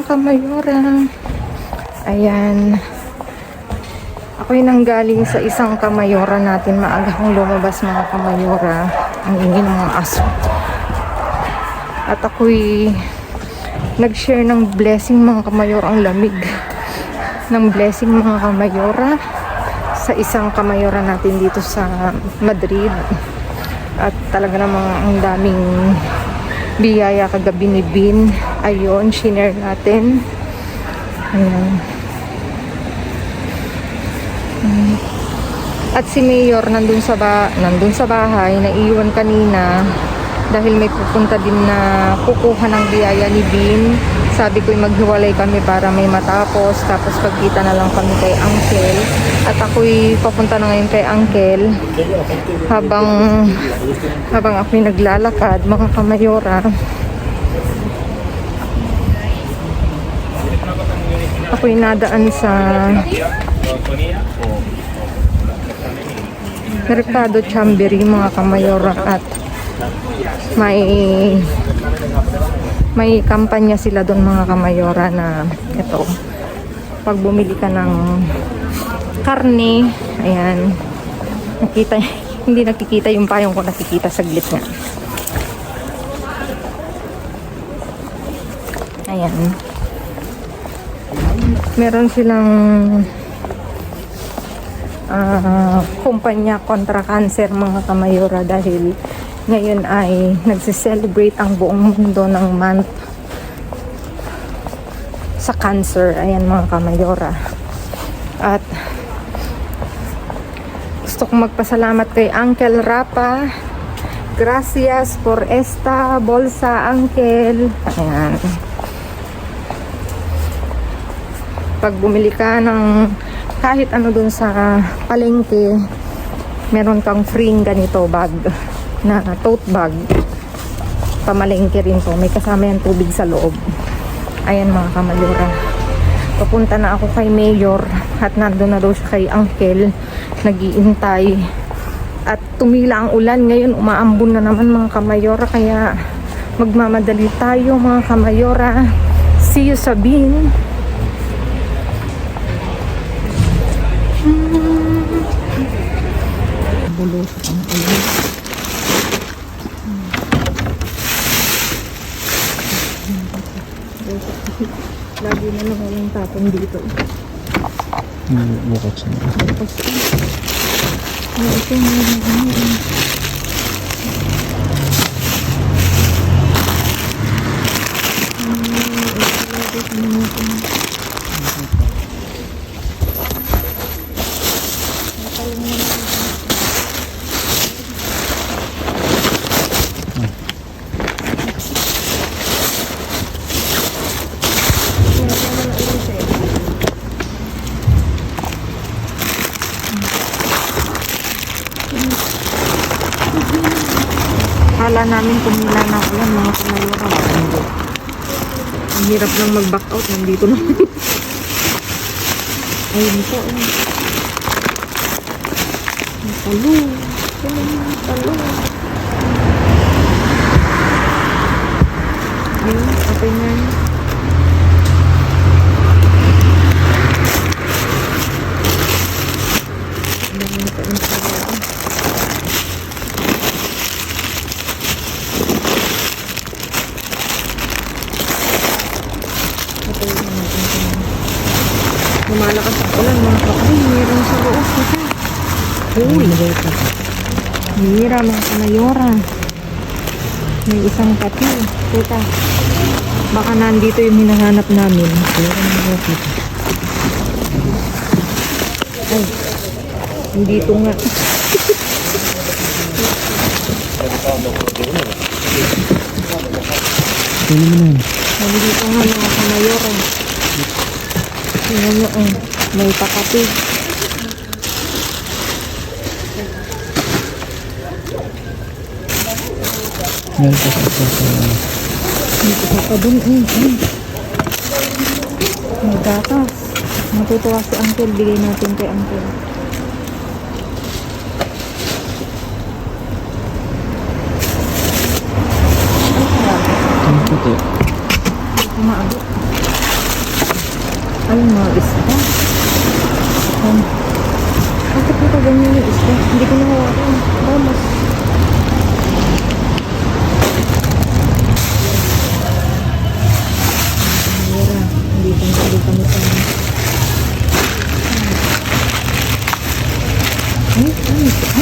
kamayora. Ayan. Ako'y nanggaling sa isang kamayora natin. Maaga kong lumabas mga kamayora. Ang ingin ng mga aso. At ako'y nag-share ng blessing mga kamayora. Ang lamig ng blessing mga kamayora sa isang kamayora natin dito sa Madrid. At talaga namang ang daming biyaya kagabi ni Bin. Ayun, shinare natin. Ayan. At si Mayor nandun sa bahay, naiiwan kanina dahil may pupunta din na kukuha ng biyaya ni Bin. Sabi ko maghiwalay kami para may matapos, tapos pagkita na lang kami kay Uncle. At ako'y papunta na ngayon kay Uncle habang ako'y naglalakad mga kamayora. Ako'y nadaan sa Mercado Chambery mga kamayora at may kampanya sila doon mga kamayora na ito, pag bumili ka ng karne, ayan, nakita, hindi nakikita yung payong ko, nakikita saglit nga. Ayan, meron silang kumpanya kontra cancer mga kamayora dahil ngayon ay nagse-celebrate ang buong mundo ng month sa cancer. Ayan mga kamayora. At gusto kong magpasalamat kay Uncle Rapa. Gracias por esta bolsa, Uncle. Ayan. Pag bumili ka ng kahit ano dun sa palengke, meron kang free ganito bag na tote bag. Pamalengke rin to, may kasama yung tubig sa loob. Ayan mga kamayora, papunta na ako kay Mayor at nandun na daw siya kay Uncle, nag-iintay. At tumila ang ulan ngayon, umaambon na naman mga kamayora, kaya magmamadali tayo mga kamayora. See you sa Bin. Bulos ang ulan. Lagi na lang yung tapon dito. Bukas na. Bukas na. Ito na. Kala namin kumila na ulan mga kamayora. Hindi. Ang hirap lang mag-back out. Nandito na. Ayun po. Talo. Talo. Ayun. Okay na yun. Lumalakas ang ulan mga kapatid. Meron sa loob kasi. Uy! Hira mga kamayora. May isang pati. Kita. Baka nandito yung hinahanap namin. Ay. Dito nga. Nandito nga mga kamayora. Tingnan nyo, may pakapig. Meron pa sa Dito pa dun, may gatas. Matutuwa si Uncle, bigay natin kay Uncle. Ang puti. Umaabot.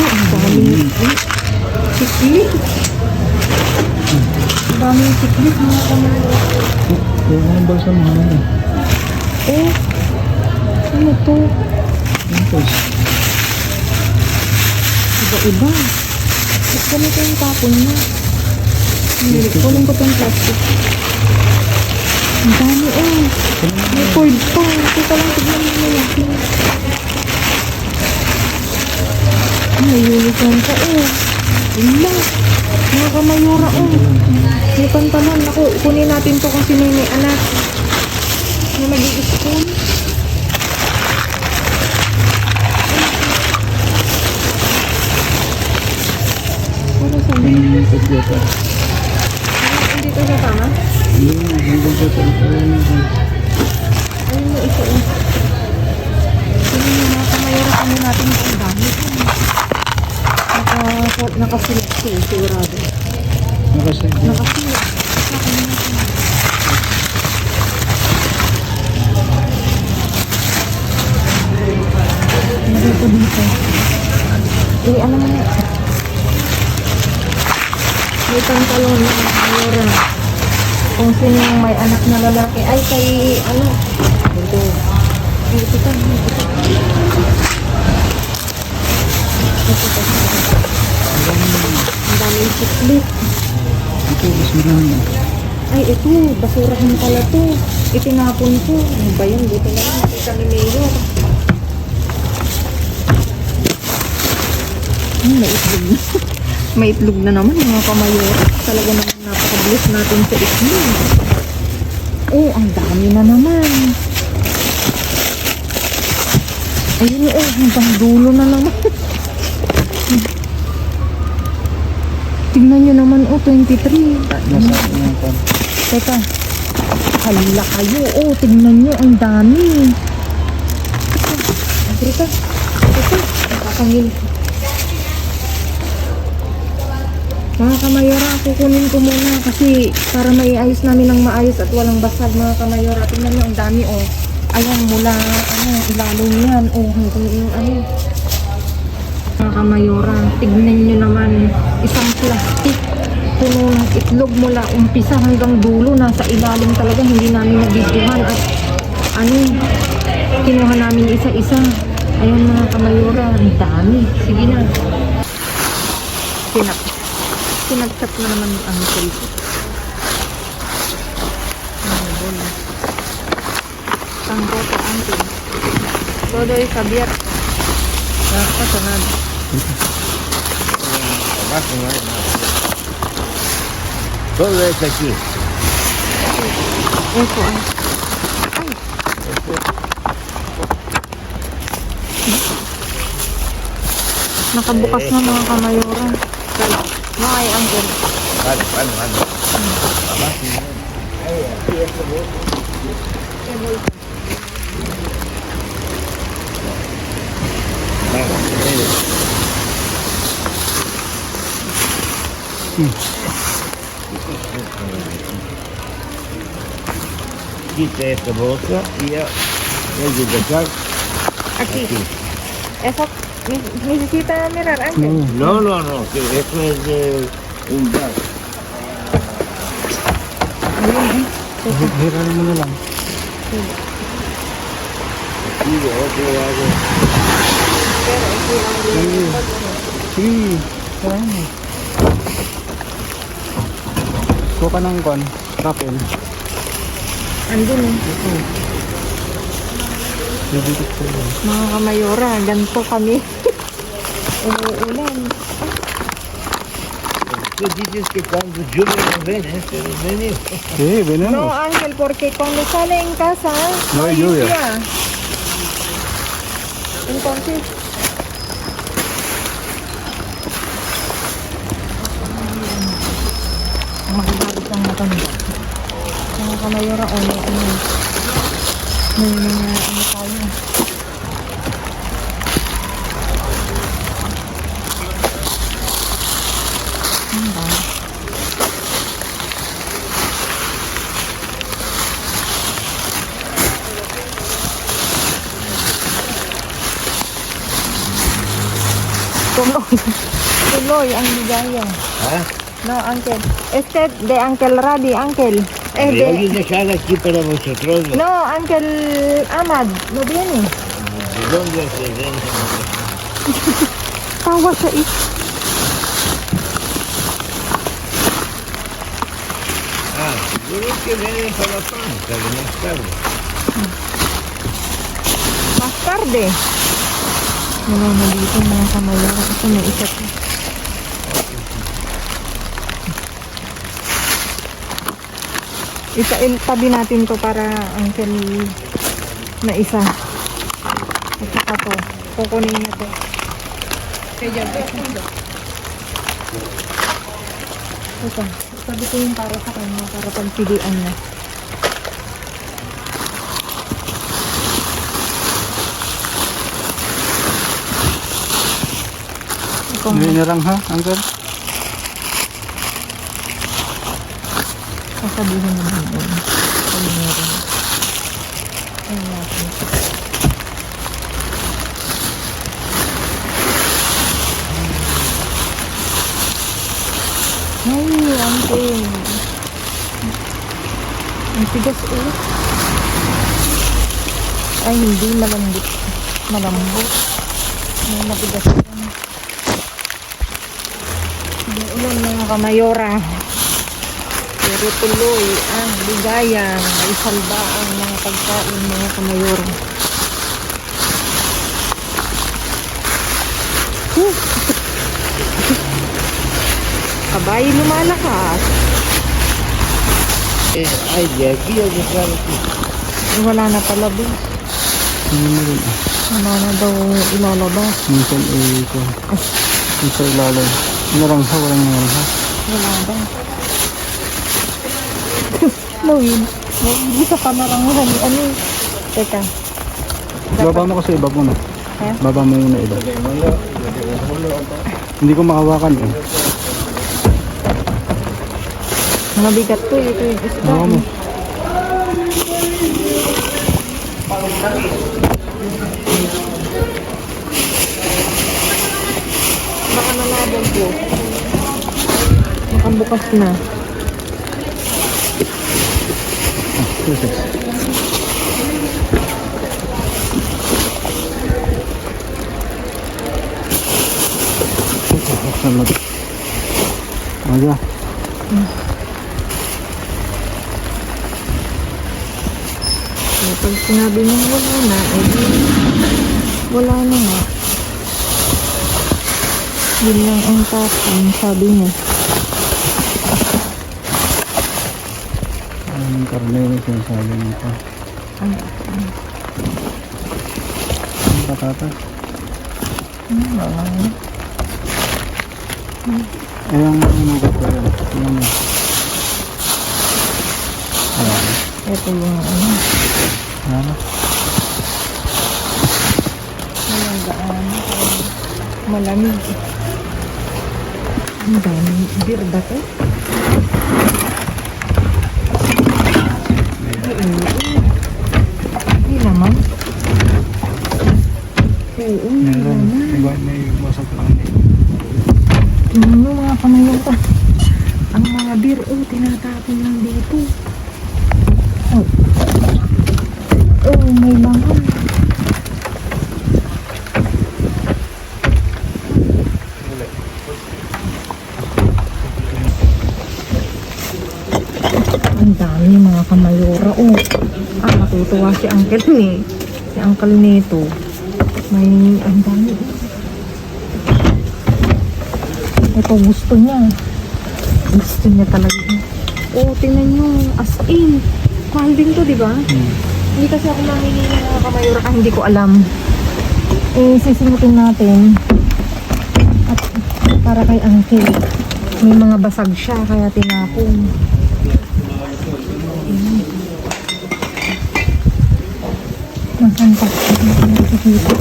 ang daming siklit. Ang daming siklit mga kamayora. Yung mga balsa mo naman eh. Oh, ano to? Tapos, Iba-iba. Ba't ganito yung tapon niya? Kunin ko itong plastic. Ang dami eh. May cord pa. Teka lang, tignan mo na yan. May uniform pa eh. Wala. Mga kamayora oh. May pantalon. Ako, kunin natin to kung sino may anak. Na mag-i-school. Ano sa may pagkita. Hindi ko siya tama? Yung hanggang sa talagang Ayun yung isa eh. Sino yung mga kamayora kami natin ang dami eh. Nakasilip siya eh, sigurado. nakasigil. Nakasilip. Hindi ko dito. Eh, ano mo na? May pantalon na kamayora. Kung sino yung may anak na lalaki. Ay, kay ano? Ito. Ito ka. Ang daming siklit. Ito, mas marami. Ay, ito. Basurahan pala to. Itinapon ko. Ano ba yun? Dito na lang. Nakita ni Mayor. May itlog na. May itlog na naman mga kamayora. Talaga naman napaka-bless natin sa itlog. Oh, ang dami na naman. Ayun oh, hanggang dulo na naman. Tingnan nyo naman oh, 23. Nasa yung pan. Teka. Hala kayo. Oh, tingnan nyo. Ang dami. Teka. Teka. Nakakangil. Mga kamayora, kukunin ko muna kasi para maiayos namin ng maayos at walang basag mga kamayora. Tingnan nyo, ang dami oh. Ayan, mula ilalim yan. Oh, hanggang yung ano. Mga kamayora, tignan nyo naman. Isang plastic. Puno ng itlog mula umpisa hanggang dulo. Nasa ilalim talaga. Hindi namin nabidyohan at ano, kinuha namin isa-isa. Ayan mga kamayora, ang dami. Sige na. Sinagchat na naman ang Facebook. Ano bola? Tangko to angkin. Todo isabiat. Kasunod. Todo es aquí. Ito. Ay. Nakabukas na mga kamayora. Ay, angkin. Vale, vale, vale. Quita esta bolsa y ya voy a dejar Aquí. aquí. Eso necesita mirar angkin. No, no, no, que esto es de un bar. Ayun. Hiran mo na lang. Y de otro lado. Sige. Kaya mo. Kuha ka ng kwan. Rappel. Andun eh. Bibigit ko lang. Mga kamayora, ganito kami. Umuulan. Tú dices que cuando llueve no ven, pero venir. Sí, No, venimos. Ángel, porque cuando sale en casa, No hay lluvia. Entonces, makikabit ang matanda. Mga kamayora, o may ano, may mga ano tayo. Ano ba? Kung Tuloy ang ligaya. ¿Ah? No, Uncle. Este de Uncle Rabi, Uncle. Es Me voy a de... dejar aquí para vosotros. No, Uncle Ahmad. No viene. ¿De dónde se ven? Tawa siya eh. Ah, seguro que vienen para pan, pero más tarde. Mas tarde. Wala na dito mga kamayaw. Ito may isa to. Tabi natin to para Uncle na isa. At saka to. Kukunin niya to. Kaya ito. Sabi ko yung para sa kanya. Para pagpilian na. Ikaw Hindi na lang ha, Uncle? sasabihin naman yun. Kung meron. Ayun natin. Ay, Uncle. Ang tigas ulit. Ay, hindi malambot. Malambot. May matigas yan. Hindi ulan mga kamayora. Pero tuloy ang ligayan. May salba ang mga pagkain mga kamayora. Kabay lumalakas. Ay, de aquí o dejar aquí. Wala na pala ba? Hindi mo rin ah. Wala na daw ilalabas. Minsan ito. Yung sa ilalim. Narangha, walang narangha. Wala ba? Nawin. Isa pa naranguhan. Ano? Teka. Baba mo kasi iba muna. Ha? Baba mo muna iba. Hindi ko makawakan eh. Mabigat to. Ito yung isda. Baba mo. Baka nalabog po. Nakabukas na. Susis. Buksan mo. Aga. So, pag sinabi mo wala na, wala na nga. Yun lang ang tapon, sabi niya. Ang karne yung sinasabi nito. Ano? Ang patatas. Wala na. Eh, ang manugat ko yun. Yung ayan. Ito yung ano. Ano? Malagaan. Malamig. Ang daming beer ba to? Hindi naman. Oo, Meron. naman. Iba, may wasag lang din. Ano mga kamayota? Ang mga beer, tinatapon lang dito. Oh. Oh, may bangon. Ang dami mga kamayora. Oh. Matutuwa si Uncle ni. Si Uncle nito. May, ang dami. Ito gusto niya. Gusto niya talaga. Oh, tingnan nyo. As in. Mahal din to, di ba? Hindi kasi ako mamili ng mga kamayora. Hindi ko alam. Sisimutin natin. At para kay Uncle. May mga basag siya, kaya tinapon. Nasaan pa? Nakikita.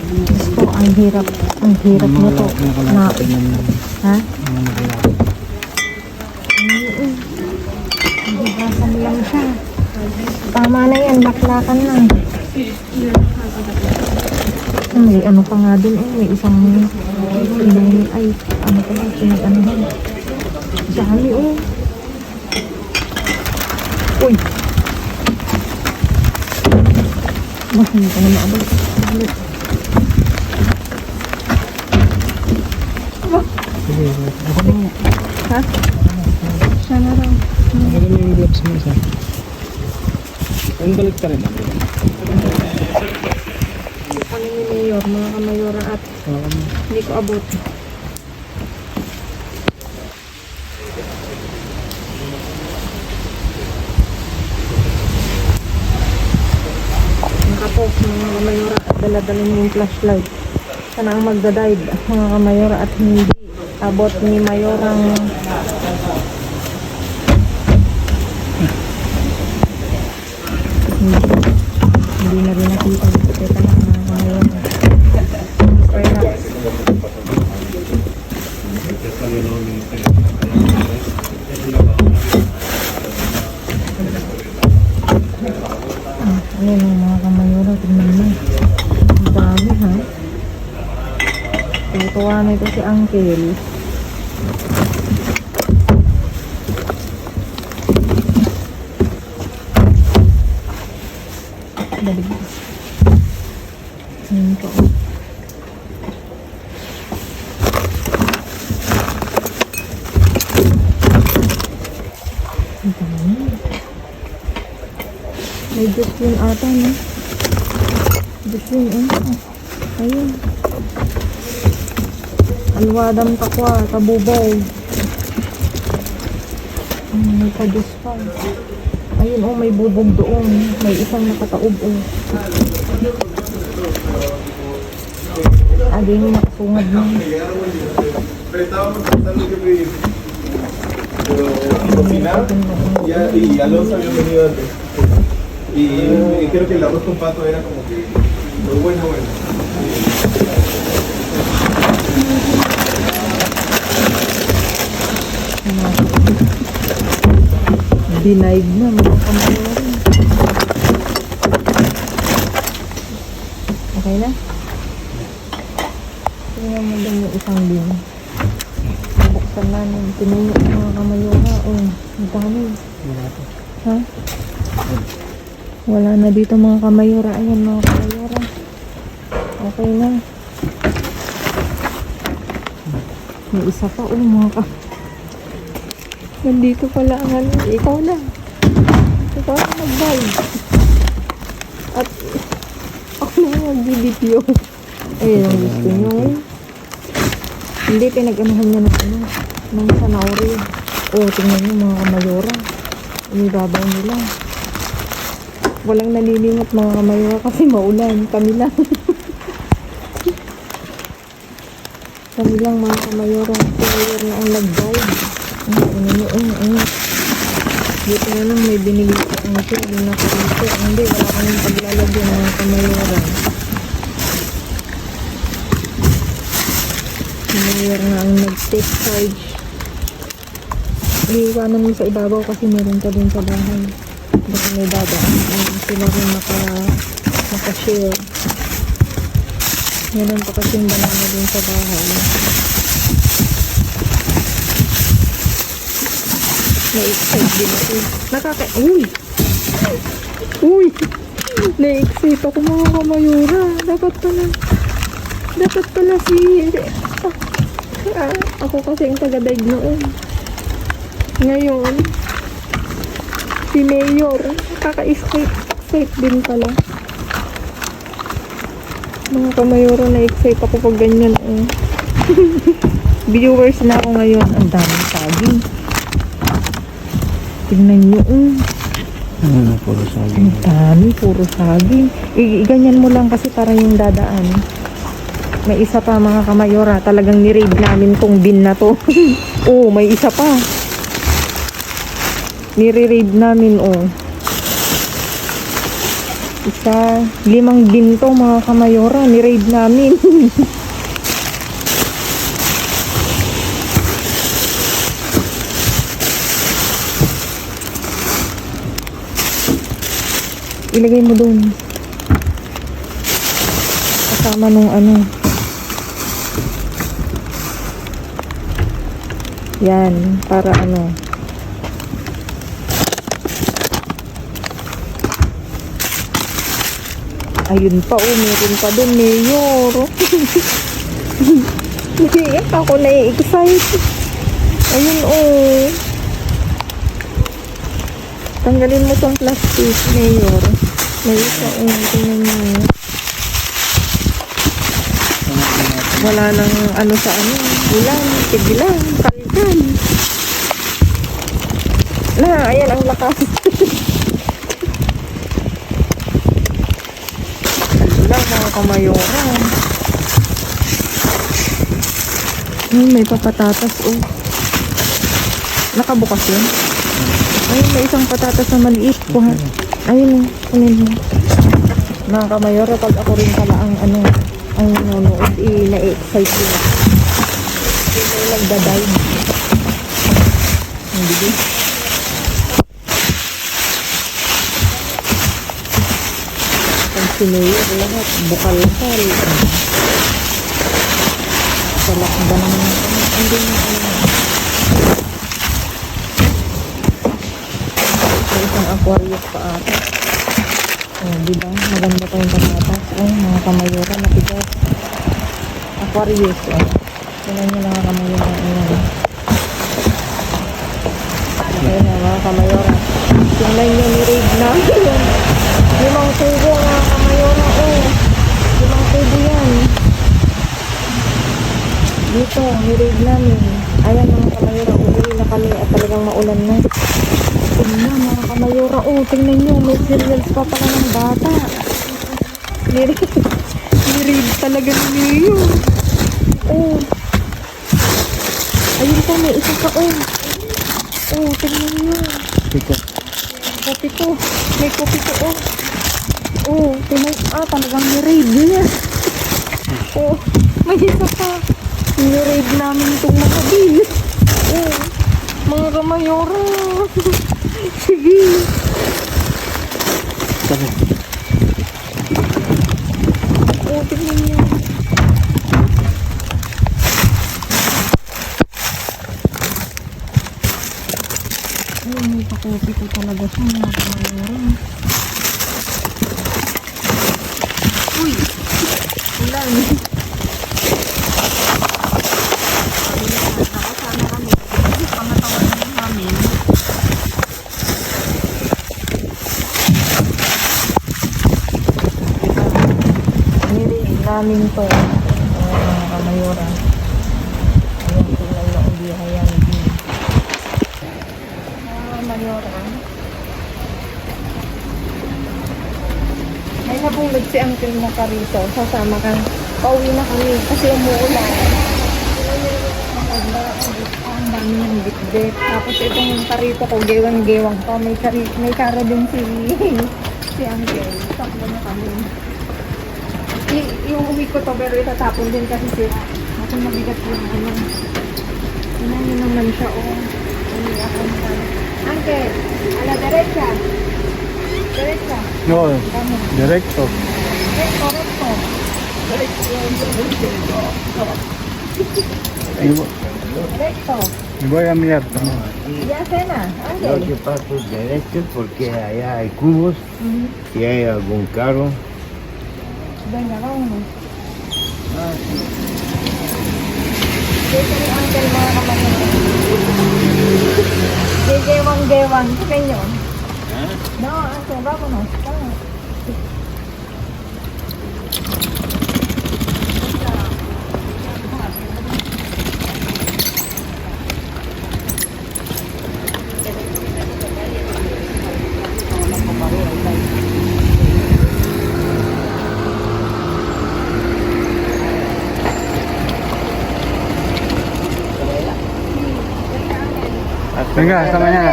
Diyos ko, ang hirap. Ang hirap nito. Na, ha? Nahihasan lang siya. Tama na yan, baklakan na. May ano pa nga dun, may isang ay, ano pala, pinag-anuhan. Dami, Uy! Hindi ka na maabot. Sige, ako na nga. Ha? Siya na lang. Ako na yung gloves mo isa. Ang balik ka rin. Ano ni Mayor, mga kamayora at hindi ko abot. Nakapos mga kamayora at dala-dala niyo yung flashlight. Sana ang magdadive mga kamayora at hindi abot ni Mayorang hindi na rin nakita. Teka lang mga kamayora. Relax. Ayun ang mga kamayora, tingnan mo. Ang dami ha. Tutuwa na ito si Uncle. Balik. Ayun po. Ang dami. May Jocelyn ata, no? Jocelyn, ayun. Alwadam takwa, tabubog. May kadus pa. Ayun, may bubog doon. May isang nakataob, Agay yung nakasungad mo. Y Alonso había venido antes. Y creo que el arroz con pato era como que muy bueno. Denied na mga kamayora. Okay na? Tingnan mo lang yung isang din. Buksan namin. Tinuno mga kamayora. Ang dami. Ha? Wala na dito mga kamayora. Ayan mga kamayora. Okay na. May isa pa mga kamayora. Nandito pala ang ano. Ikaw na. Ikaw na mag-dive. At ako na mag-video. Ayun ang gusto nyo. Hindi, pinag-anuhan niya ng ano. Ng sanauri. Tingnan nyo mga kamayora. Inibabaw nila. Walang nalilimot mga kamayora kasi maulan. Kami lang. Kami lang mga kamayora. Kamayora na ang nag-dive. Dito na lang may binigay ko ang siya. Hindi, wala kaming paglalagyan ng kamayora. Kamayora na ang nag-take charge. Iiwanan mo sa ibabaw kasi meron ka din sa bahay. Baka may dadaan. Sila rin maka-share. Meron pa kasi yung banana din sa bahay. Na-excite din ako. Uy! Na-excite ako mga kamayora. Dapat pala ako kasi ang taga-dive noon. Ngayon, si Mayor, kaka-excite din pala. Mga kamayora, na-excite ako pag ganyan. Viewers na ako ngayon. Ang daming saging. Tingnan nyo, Puro saging. ang dami, puro saging. Ganyan mo lang kasi para yung dadaan. May isa pa mga kamayora, talagang ni-raid namin tong bin na to. May isa pa. Nire-raid namin, Isa, 5 bin to mga kamayora, ni-raid namin. Ilagay mo doon. Kasama nung ano. Yan, para ano. Ayun pa, oh, meron pa doon, Mayor. Iyak ako na-excite. Ayun, oh. Tanggalin mo tong plastic, Mayor. May isa, oh, tingnan mo. Wala nang ano sa ano. Ulan, tigilan, kalkan. Na, ayan ang lakas. Lang mga kamayora. Ay, may papatatas, oh. Nakabukas yun. Ay, may isang patatas na maliit. Kuha. Ayun, kunin mo. Mga kamayora, pag ako rin pala ang ano, ang nanonood, na-excite yun. May nagdadive. Ang bilis. Pag sinuyo, lahat, bukal-bukal. Salakda naman. Hindi na ano. May isang aquarius pa ata. Oh, diba? Maganda pa yung patatas. Oh, mga kamayora, napigas. Aquarius, oh. Tingnan nyo mga kamayora. Ayan. Ayan na, mga kamayora. Tingnan nyo, ni-raid na. 5 tubo, mga kamayora, oh. 5 tubo yan. Dito, ni-raid namin. Ayan, mga kamayora, uli na kami at talagang maulan na. Tingnan mga kamayora, oh, tingnan nyo, may cereals pa pala ng bata. Ni-read talaga niyo. Oh. Ayun pa, may isa pa, oh. Oh, tingnan nyo. Piko. Kopi ko. May kopi ko, oh. Oh, tingnan, talagang ni-read niya. Oh, may isa pa. Ni-read namin itong mga bil. Oh, mga kamayora. Sige. Sabi. Oh, tingnan niyo. Ay, may pakopi ko talaga siya, mga kamayora. Uy! Ulan. Nakasama kami. Pamatawan namin. Nirinig namin to. Mga kamayora. Ayun, tingnan na ulihayan. Mga kamayora. May nabulog si Uncle na karito. Sasama ka. Pauwi na kami kasi umuulan. Ang dami ng bitbit. Tapos itong karito ko, gewang-gewang pa. May karo din si Uncle. Takbo na kami. Yung uwi ko to, pero itatapon din kasi sila. Ako mabigat yung ano. Tingnan niyo naman siya, oh. Uwi ako na. Uncle, ala derecha. Derecha. No, Tama. directo. Correcto. Recto. Me voy a mirar. Ya cena, Yo Ángel. que paso derecho porque allá hay cubos y hay algún carro. Venga, vámonos. Dito ni Uncle mga kamanyan. Gewang-gewang. Tingnan nyo. No, Uncle, vámonos. Vamos. Venga, hasta mañana.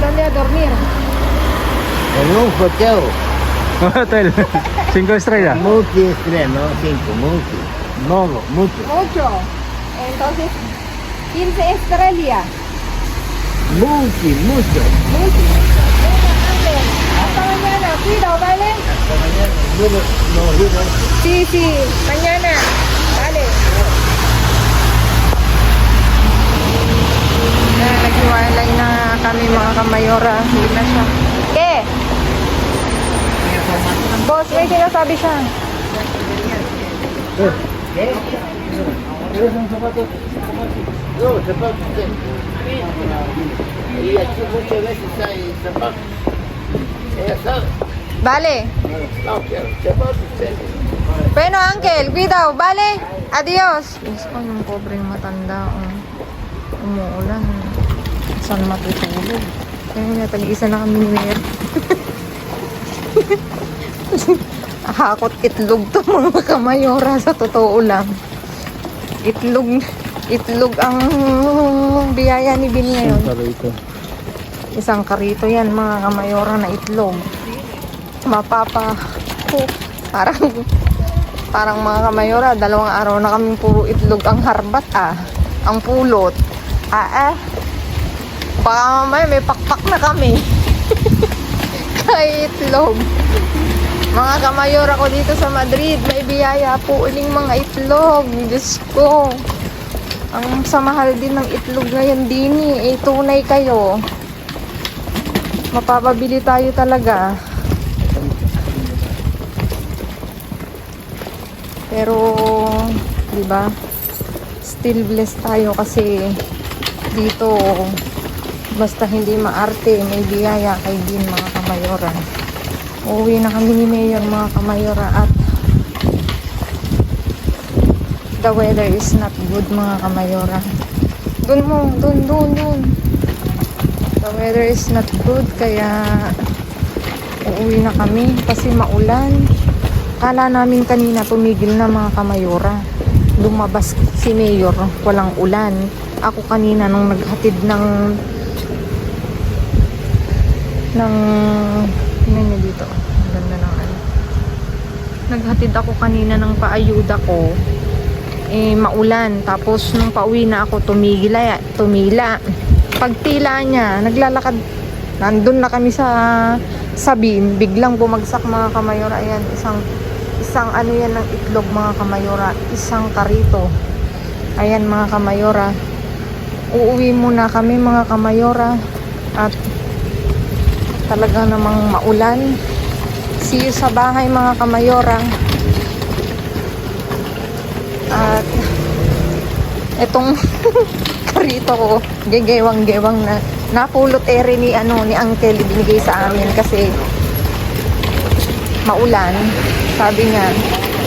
¿Dónde a dormir? En un hotel Hotel. 5 estrellas. multi-estrella, no 5, multi. No, mucho. Mucho. Entonces, 15 estrellas. Multi, mucho. Mucho. Venga, Ángel. Hasta mañana. cuidado, ¿vale? Sí, sí, mañana. Vale. Naghiwalay na kami mga kamayora. Hindi na siya. Eh! Boss, may sinasabi siya. No, zapatos. Y aquí muchas veces hay zapatos. Ella sabe. Vale. No, quiero zapatos. Bueno, Uncle, cuidado, vale? Adios. Diyos ko, yung pobre matanda. Umuulan. Saan matutulog? Kaya nga, tag-isa na kami ni Mayor. Hakot itlog to mga kamayora, sa totoo lang. Itlog ang biyaya ni Bin ngayon. Karito. Isang karito yan mga kamayora na itlog. Parang mga kamayora, 2 araw na kaming puro itlog ang harbat ang pulot. Baka mamaya may pakpak na kami. Kaya itlog. Mga kamayora ko dito sa Madrid, may biyaya po uling mga itlog. Diyos ko. Ang samahal din ng itlog ngayon din tunay kayo. Mapapabili tayo talaga. Pero, di ba? Still blessed tayo kasi dito basta hindi maarte, may biyaya kay din mga kamayora. Uuwi na kami ni Mayor mga kamayora at the weather is not good mga kamayora. Dun. The weather is not good kaya uuwi na kami kasi maulan. Kala namin kanina tumigil na mga kamayora. Lumabas si Mayor, walang ulan. Ako kanina nung naghatid ng ano dito. Ganda ng ano. Naghatid ako kanina ng paayuda ko. Maulan. Tapos nung pauwi na ako tumila. Pagtila niya, naglalakad. Nandun na kami sa Sabin, biglang bumagsak mga kamayora. Ayan, isang ano yan ng itlog mga kamayora, isang karito. Ayan mga kamayora, uuwi muna kami mga kamayora at talaga namang maulan. See you sa bahay mga kamayora. At etong karito ko, gegewang-gewang na napulot rin ni Uncle, binigay sa amin kasi maulan. Sabi niya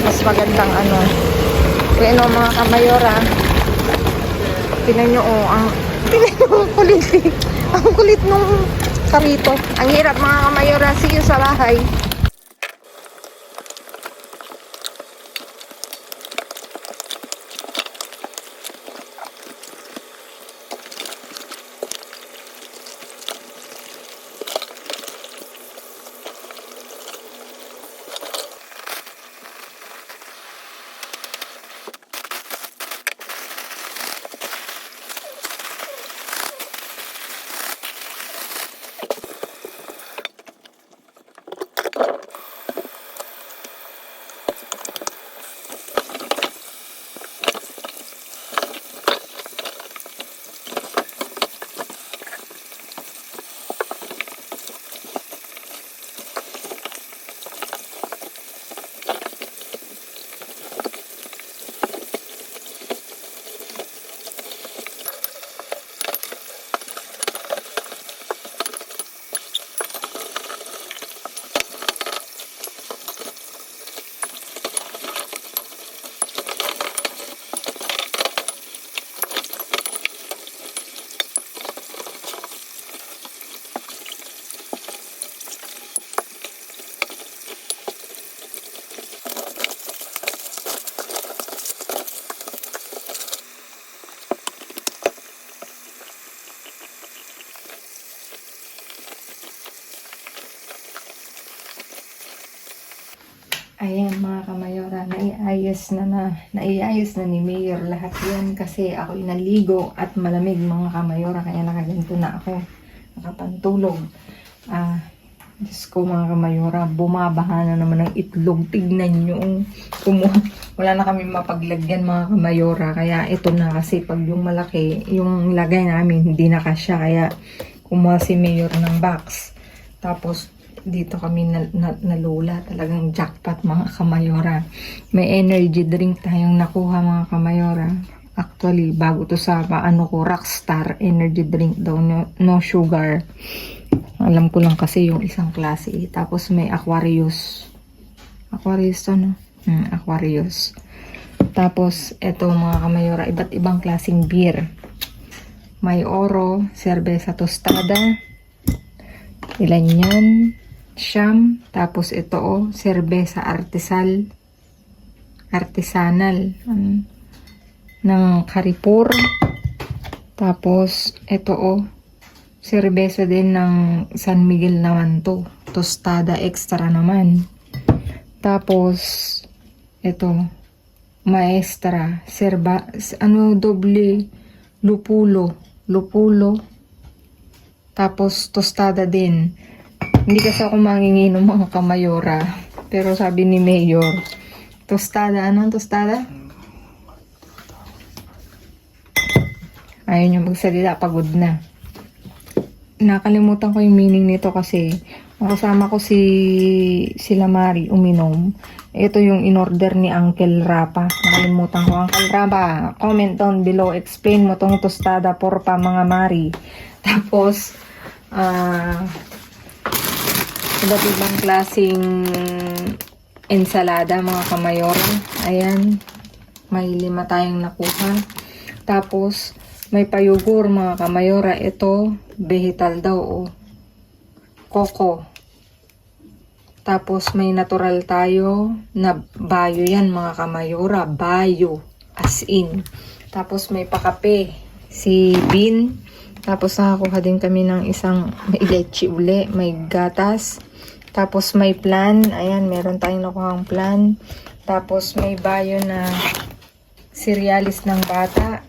mas magandang bueno mga kamayora, tinan nyo ang kulit nung karito. Ang hirap mga kamayora. See you sa bahay. Ayan mga kamayora, naiayos na ni Mayor lahat yan kasi ako'y naligo at malamig mga kamayora kaya nakaganto na ako, nakapantulog. Diyos ko mga kamayora, bumabaha na naman ng itlog. Tignan nyo. Wala na kami mapaglagyan mga kamayora. Kaya ito na kasi pag yung malaki, yung lagay namin hindi na kasya. Kaya kumuha si Mayor ng box. Tapos dito kami nalula. Talagang jackpot mga kamayora. May energy drink tayong nakuha mga kamayora. Actually, bago to sa Rockstar energy drink daw. No sugar. Alam ko lang kasi yung isang klase. Tapos may Aquarius. Aquarius to, no? Aquarius. Tapos, eto mga kamayora, iba't ibang klaseng beer. May Oro, Cerveza Tostada. Ilan yan? Siyam. Tapos ito, Cerveza Artisanal. Ng Carrefour. Tapos, ito, Serbesa din ng San Miguel naman to. Tostada extra naman. Tapos, ito, Maestra. Doble. Lupulo. Tapos, tostada din. Hindi kasi ako manginginom mga kamayora. Pero sabi ni Mayor, tostada. Anong tostada? Ayaw niyo magsalita. Pagod na. Nakalimutan ko yung meaning nito kasi kasama ko sila Mari uminom. Ito yung in-order ni Uncle Rapa. Nakalimutan ko. Uncle Rapa, comment down below. Explain mo tong tostada por pa mga Mari. Tapos, iba't ibang klaseng ensalada mga kamayora. Ayan. May 5 tayong nakuha. Tapos, may payugur mga kamayora. Ito, vegetal daw. Coco. Tapos may natural tayo na bayo yan mga kamayora. Bayo. As in. Tapos may pakape. Si Bean. Tapos nakakuha din kami ng isang may leche uli. May gatas. Tapos may plan. Ayan, meron tayong nakuhang plan. Tapos may bayo na cerealis ng bata.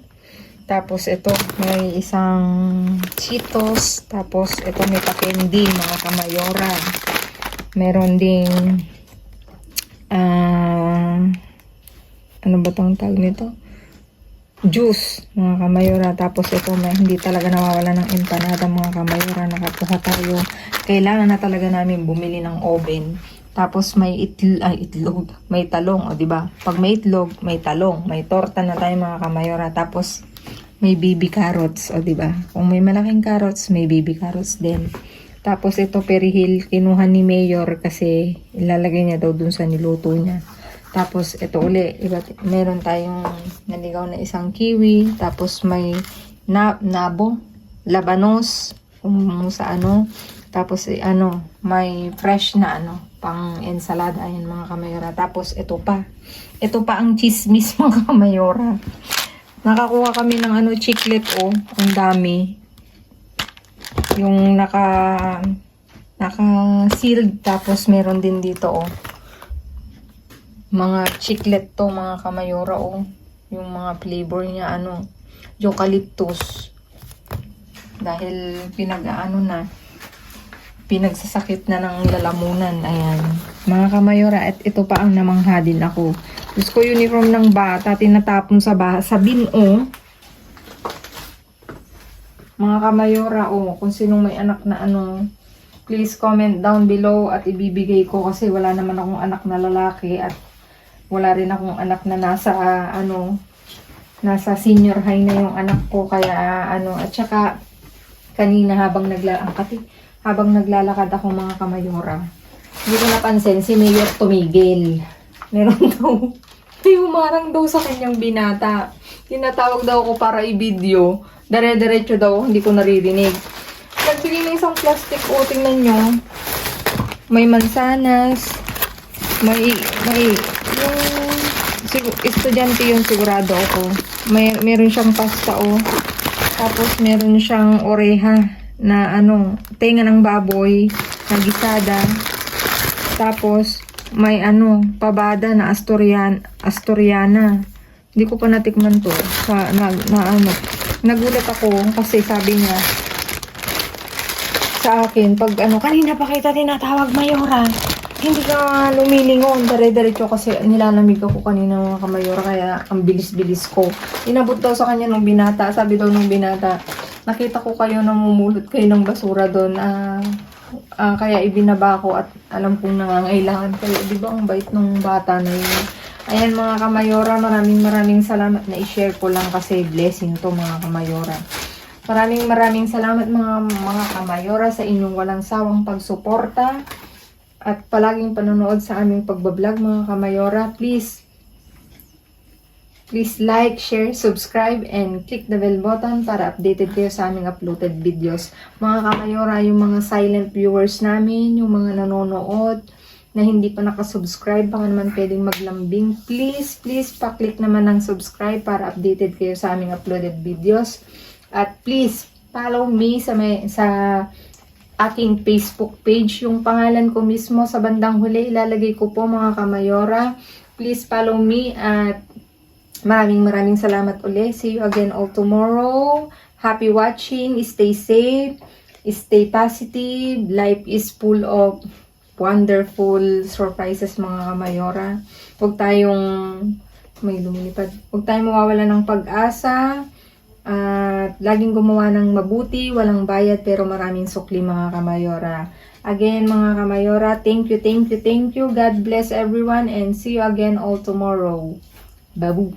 Tapos ito, may isang Cheetos. Tapos ito may pa-candy, mga kamayora. Meron ding ano ba tong tawag nito? Juice, mga kamayora. Tapos ito, may hindi talaga nawawala ng empanada, mga kamayora. Nakakuha tayo. Kailangan na talaga namin bumili ng oven. Tapos may itlog, may talong, o di ba? Pag may itlog, may talong, may torta na tayo mga kamayora. Tapos may baby carrots, o di ba? Kung may malaking carrots, may baby carrots din. Tapos ito perihil, kinuha ni Mayor kasi ilalagay niya daw dun sa niluto niya. Tapos ito uli, meron tayong naligaw na isang kiwi. Tapos may nabo, labanos, kung sa ano. Tapos may fresh na pang ensalada. Ayan mga kamayora. Tapos ito pa ang chismis mga kamayora. Nakakuha kami ng chiclet ang dami. Yung naka-sealed. Tapos meron din dito mga chiclet to mga kamayora Yung mga flavor niya eucalyptus. Dahil pinagsasakit na ng lalamunan. Ayan. Mga kamayora, at ito pa ang namangha din ako. Gusto ko uniform ng bata, tinatapon sa bin Mga kamayora, kung sinong may anak na please comment down below at ibibigay ko kasi wala naman akong anak na lalaki at wala rin akong anak na nasa senior high na yung anak ko. Kaya at saka kanina habang naglalakad ako mga kamayora, hindi ko napansin si Mayor tumigil. Meron daw, may humarang daw sa kanyang binata. Tinatawag daw ako para i-video. Dire-diretso daw, hindi ko naririnig. Nagbigay ng isang plastic, tingnan nyo. May mansanas. May yung estudyante yun sigurado ako. Meron siyang pasta Tapos meron siyang oreha na tenga ng baboy na gisada. Tapos may pabada na Asturiana. Hindi ko pa natikman to. Nagulat ako kasi sabi niya sa akin, pag kanina pa kita tinatawag, Mayora. Hindi ka lumilingon, dire-diretso kasi nilalamig ako kanina mga kamayora, kaya ang bilis-bilis ko. Inabot daw sa kanya nung binata, sabi daw nung binata, nakita ko kayo namumulot kayo ng basura doon, kaya ibinaba ko at alam kong nangangailangan kayo. Di ba ang bait nung bata na yun? Ayan mga kamayora, maraming salamat na i-share ko lang kasi blessing to mga kamayora. Maraming salamat mga kamayora sa inyong walang sawang pagsuporta at palaging panonood sa aming pagbablog mga kamayora. Please like, share, subscribe, and click the bell button para updated kayo sa aming uploaded videos. Mga kamayora, yung mga silent viewers namin, yung mga nanonood na hindi pa nakasubscribe, baka naman pwedeng maglambing. Please, pa-click naman ng subscribe para updated kayo sa aming uploaded videos. At please, follow me sa aking Facebook page. Yung pangalan ko mismo sa bandang huli, ilalagay ko po mga kamayora. Please follow me at maraming salamat ulit. See you again all tomorrow. Happy watching. Stay safe. Stay positive. Life is full of wonderful surprises mga kamayora. Huwag tayong mawawala ng pag-asa. At laging gumawa ng mabuti, walang bayad pero maraming sukli mga kamayora. Again mga kamayora, thank you. God bless everyone and see you again all tomorrow. Babu!